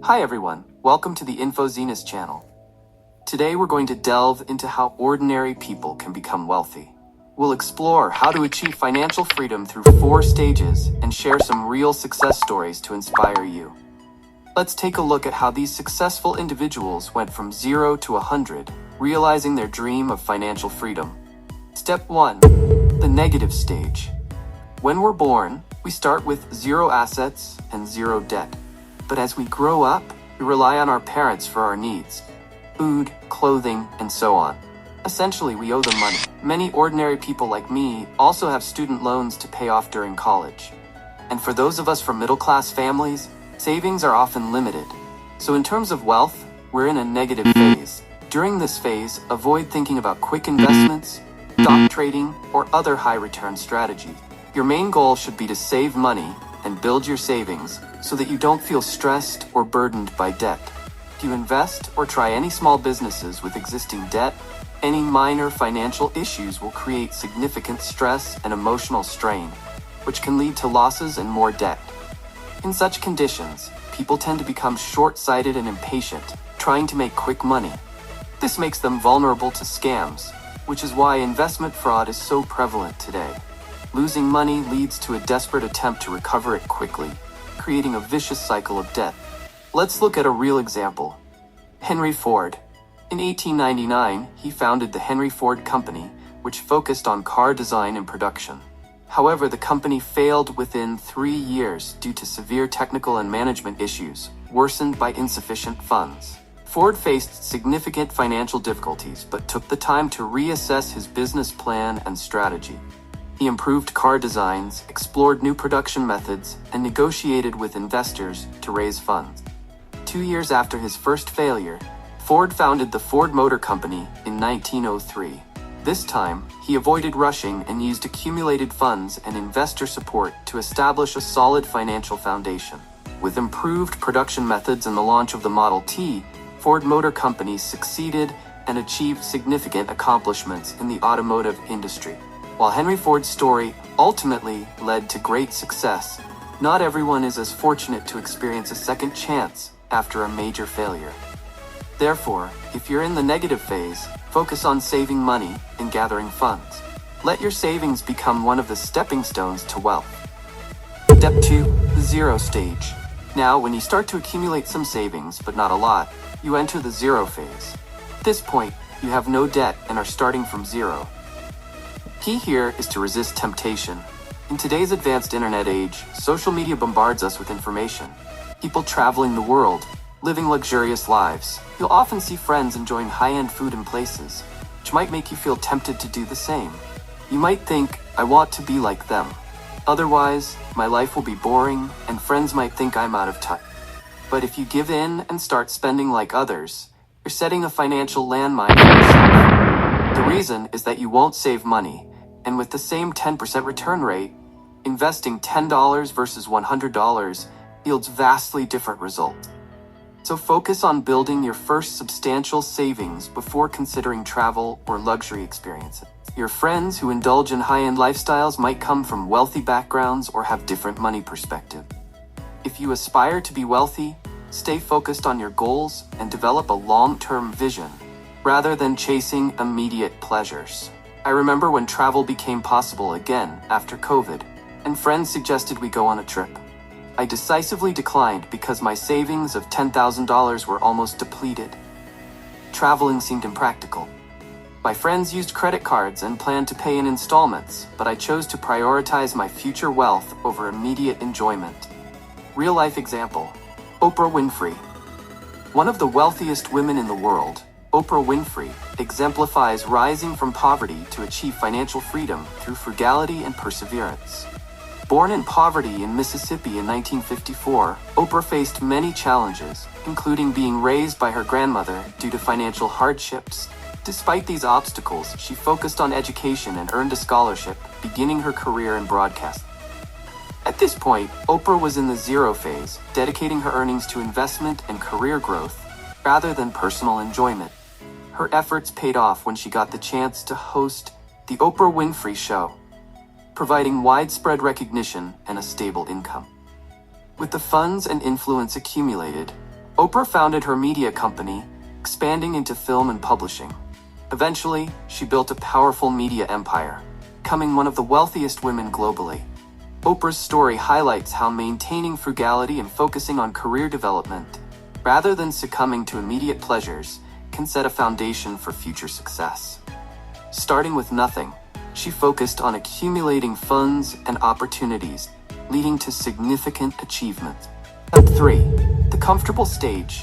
Hi everyone, welcome to the InfoZenus channel. Today we're going to delve into how ordinary people can become wealthy. We'll explore how to achieve financial freedom through 4 stages and share some real success stories to inspire you. Let's take a look at how these successful individuals went from 0 to 100, realizing their dream of financial freedom. Step 1. The negative stage. When we're born, we start with 0 assets and 0 debt. But as we grow up, we rely on our parents for our needs. Food, clothing, and so on. Essentially, we owe them money. Many ordinary people like me also have student loans to pay off during college. And for those of us from middle-class families, savings are often limited. So in terms of wealth, we're in a negative phase. During this phase, avoid thinking about quick investments, stock trading, or other high-return strategies. Your main goal should be to save money and build your savings so that you don't feel stressed or burdened by debt. If you invest or try any small businesses with existing debt, any minor financial issues will create significant stress and emotional strain, which can lead to losses and more debt. In such conditions, people tend to become short-sighted and impatient, trying to make quick money. This makes them vulnerable to scams, which is why investment fraud is so prevalent today. Losing money leads to a desperate attempt to recover it quickly, creating a vicious cycle of debt. Let's look at a real example. Henry Ford. In 1899, he founded the Henry Ford Company, which focused on car design and production. However, the company failed within 3 years due to severe technical and management issues, worsened by insufficient funds. Ford faced significant financial difficulties, but took the time to reassess his business plan and strategy. He improved car designs, explored new production methods, and negotiated with investors to raise funds. 2 years after his first failure, Ford founded the Ford Motor Company in 1903. This time, he avoided rushing and used accumulated funds and investor support to establish a solid financial foundation. With improved production methods and the launch of the Model T, Ford Motor Company succeeded and achieved significant accomplishments in the automotive industry. While Henry Ford's story ultimately led to great success, not everyone is as fortunate to experience a second chance after a major failure. Therefore, if you're in the negative phase, focus on saving money and gathering funds. Let your savings become one of the stepping stones to wealth. Step 2. The 0 stage. Now, when you start to accumulate some savings, but not a lot, you enter the 0 phase. At this point, you have no debt and are starting from 0. Key here is to resist temptation. In today's advanced internet age, social media bombards us with information. People traveling the world, living luxurious lives. You'll often see friends enjoying high-end food and places, which might make you feel tempted to do the same. You might think, I want to be like them. Otherwise, my life will be boring, and friends might think I'm out of touch. But if you give in and start spending like others, you're setting a financial landmine for yourself. The reason is that you won't save money, and with the same 10% return rate, investing $10 versus $100 yields vastly different results. So focus on building your first substantial savings before considering travel or luxury experiences. Your friends who indulge in high-end lifestyles might come from wealthy backgrounds or have different money perspective. If you aspire to be wealthy, stay focused on your goals and develop a long-term vision, rather than chasing immediate pleasures. I remember when travel became possible again after COVID, and friends suggested we go on a trip. I decisively declined because my savings of $10,000 were almost depleted. Traveling seemed impractical. My friends used credit cards and planned to pay in installments, but I chose to prioritize my future wealth over immediate enjoyment. Real-life example: Oprah Winfrey. One of the wealthiest women in the world, Oprah Winfrey exemplifies rising from poverty to achieve financial freedom through frugality and perseverance. Born in poverty in Mississippi in 1954, Oprah faced many challenges, including being raised by her grandmother due to financial hardships. Despite these obstacles, she focused on education and earned a scholarship, beginning her career in broadcasting. At this point, Oprah was in the 0 phase, dedicating her earnings to investment and career growth, rather than personal enjoyment. Her efforts paid off when she got the chance to host The Oprah Winfrey Show, providing widespread recognition and a stable income. With the funds and influence accumulated, Oprah founded her media company, expanding into film and publishing. Eventually, she built a powerful media empire, becoming one of the wealthiest women globally. Oprah's story highlights how maintaining frugality and focusing on career development, rather than succumbing to immediate pleasures, can set a foundation for future success. Starting with nothing, she focused on accumulating funds and opportunities, leading to significant achievements. Step 3. The comfortable stage.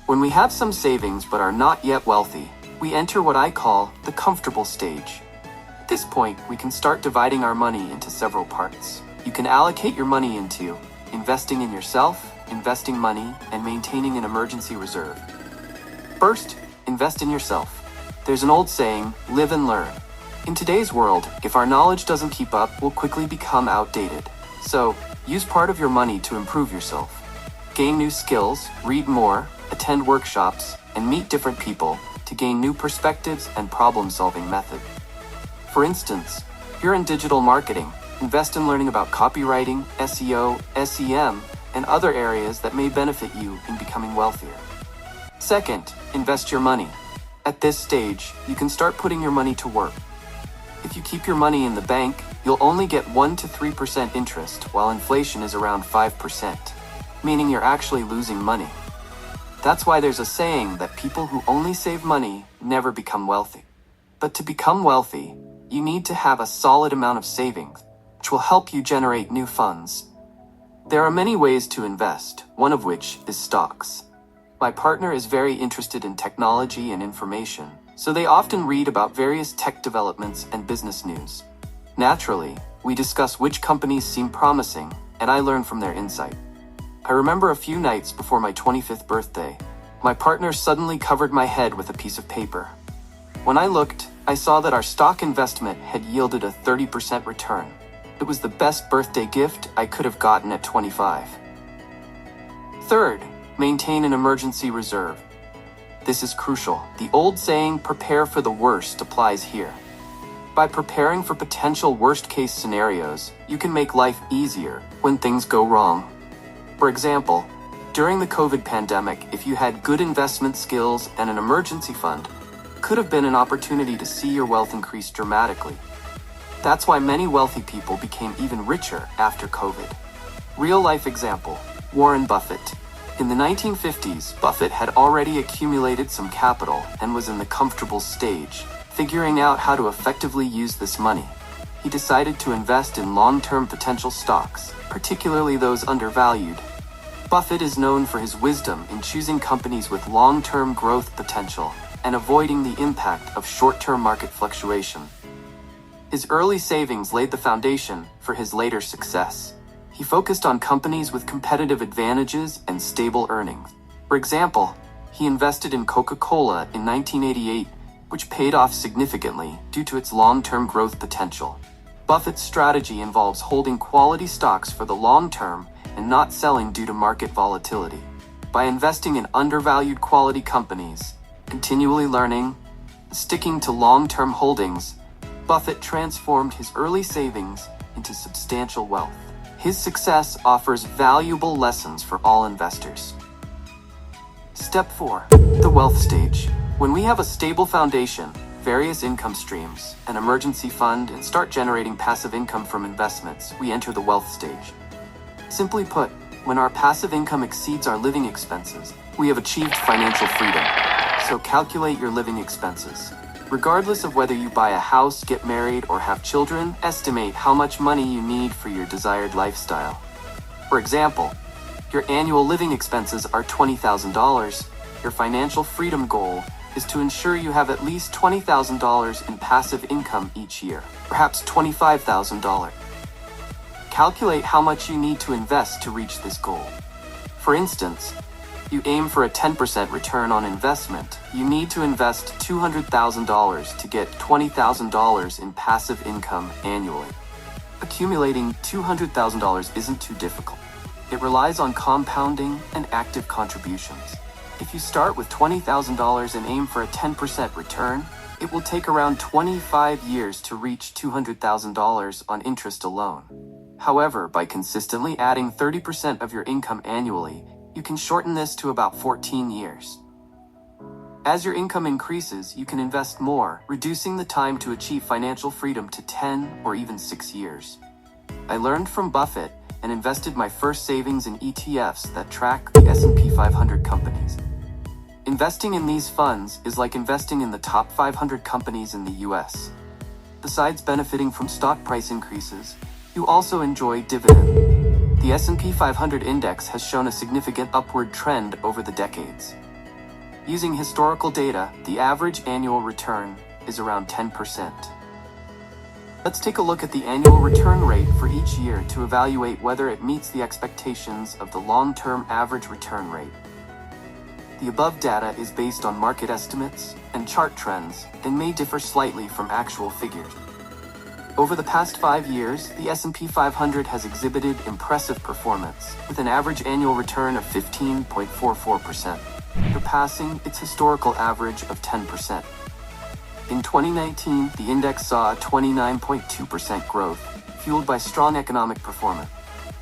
When we have some savings but are not yet wealthy, we enter what I call the comfortable stage. At this point, we can start dividing our money into several parts. You can allocate your money into investing in yourself, investing money, and maintaining an emergency reserve. First, invest in yourself. There's an old saying, live and learn. In today's world, if our knowledge doesn't keep up, we'll quickly become outdated. So, use part of your money to improve yourself. Gain new skills, read more, attend workshops, and meet different people to gain new perspectives and problem-solving methods. For instance, if you're in digital marketing, invest in learning about copywriting, SEO, SEM, and other areas that may benefit you in becoming wealthier. Second, invest your money. At this stage, you can start putting your money to work. If you keep your money in the bank, you'll only get 1 to 3% interest, while inflation is around 5%, meaning you're actually losing money. That's why there's a saying that people who only save money never become wealthy. But to become wealthy, you need to have a solid amount of savings, which will help you generate new funds. There are many ways to invest, one of which is stocks. My partner is very interested in technology and information, so they often read about various tech developments and business news. Naturally, we discuss which companies seem promising, and I learn from their insight. I remember a few nights before my 25th birthday, my partner suddenly covered my head with a piece of paper. When I looked, I saw that our stock investment had yielded a 30% return. It was the best birthday gift I could have gotten at 25. Third, maintain an emergency reserve. This is crucial. The old saying, prepare for the worst, applies here. By preparing for potential worst-case scenarios, you can make life easier when things go wrong. For example, during the COVID pandemic, if you had good investment skills and an emergency fund, it could have been an opportunity to see your wealth increase dramatically. That's why many wealthy people became even richer after COVID. Real-life example, Warren Buffett. In the 1950s, Buffett had already accumulated some capital and was in the comfortable stage, figuring out how to effectively use this money. He decided to invest in long-term potential stocks, particularly those undervalued. Buffett is known for his wisdom in choosing companies with long-term growth potential and avoiding the impact of short-term market fluctuation. His early savings laid the foundation for his later success. He focused on companies with competitive advantages and stable earnings. For example, he invested in Coca-Cola in 1988, which paid off significantly due to its long-term growth potential. Buffett's strategy involves holding quality stocks for the long term and not selling due to market volatility. By investing in undervalued quality companies, continually learning, and sticking to long-term holdings, Buffett transformed his early savings into substantial wealth. His success offers valuable lessons for all investors. Step 4. The wealth stage. When we have a stable foundation, various income streams, an emergency fund, and start generating passive income from investments, we enter the wealth stage. Simply put, when our passive income exceeds our living expenses, we have achieved financial freedom. So calculate your living expenses. Regardless of whether you buy a house, get married, or have children, estimate how much money you need for your desired lifestyle. For example, your annual living expenses are $20,000. Your financial freedom goal is to ensure you have at least $20,000 in passive income each year, perhaps $25,000. Calculate how much you need to invest to reach this goal. For instance, you aim for a 10% return on investment, you need to invest $200,000 to get $20,000 in passive income annually. Accumulating $200,000 isn't too difficult. It relies on compounding and active contributions. If you start with $20,000 and aim for a 10% return, it will take around 25 years to reach $200,000 on interest alone. However, by consistently adding 30% of your income annually, You can shorten this to about 14 years. As your income increases, you can invest more, reducing the time to achieve financial freedom to 10 or even 6 years. I learned from Buffett and invested my first savings in ETFs that track the S&P 500 companies. Investing in these funds is like investing in the top 500 companies in the US. Besides benefiting from stock price increases, you also enjoy dividend. The S&P 500 index has shown a significant upward trend over the decades. Using historical data, the average annual return is around 10%. Let's take a look at the annual return rate for each year to evaluate whether it meets the expectations of the long-term average return rate. The above data is based on market estimates and chart trends and may differ slightly from actual figures. Over the past 5 years, the S&P 500 has exhibited impressive performance, with an average annual return of 15.44%, surpassing its historical average of 10%. In 2019, the index saw a 29.2% growth, fueled by strong economic performance.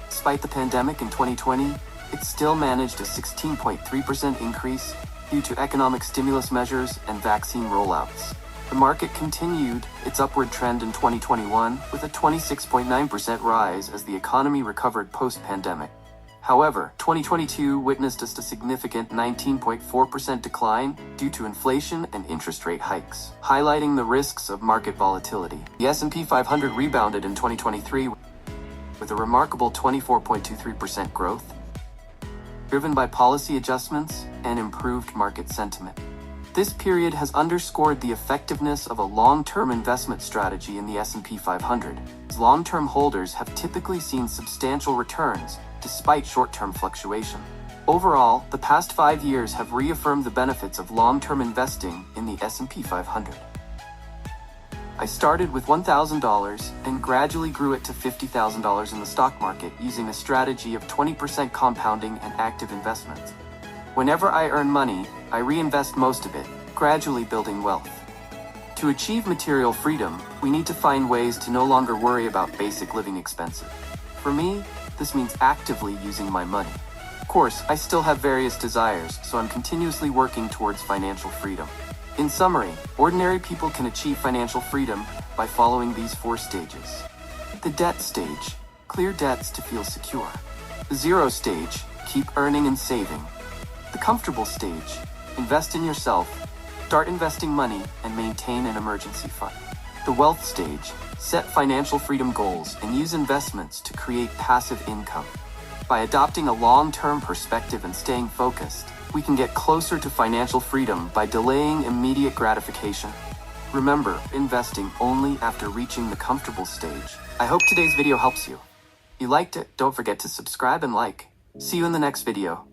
Despite the pandemic in 2020, it still managed a 16.3% increase due to economic stimulus measures and vaccine rollouts. The market continued its upward trend in 2021 with a 26.9% rise as the economy recovered post-pandemic. However, 2022 witnessed a significant 19.4% decline due to inflation and interest rate hikes, highlighting the risks of market volatility. The S&P 500 rebounded in 2023 with a remarkable 24.23% growth, driven by policy adjustments and improved market sentiment. This period has underscored the effectiveness of a long-term investment strategy in the S&P 500, as long-term holders have typically seen substantial returns despite short-term fluctuation. Overall, the past 5 years have reaffirmed the benefits of long-term investing in the S&P 500. I started with $1,000 and gradually grew it to $50,000 in the stock market using a strategy of 20% compounding and active investments. Whenever I earn money, I reinvest most of it, gradually building wealth. To achieve material freedom, we need to find ways to no longer worry about basic living expenses. For me, this means actively using my money. Of course, I still have various desires, so I'm continuously working towards financial freedom. In summary, ordinary people can achieve financial freedom by following these 4 stages. The debt stage: clear debts to feel secure. The 0 stage: keep earning and saving. The comfortable stage: invest in yourself, start investing money, and maintain an emergency fund. The wealth stage: set financial freedom goals and use investments to create passive income. By adopting a long-term perspective and staying focused, we can get closer to financial freedom by delaying immediate gratification. Remember, investing only after reaching the comfortable stage. I hope today's video helps you. If you liked it, don't forget to subscribe and like. See you in the next video.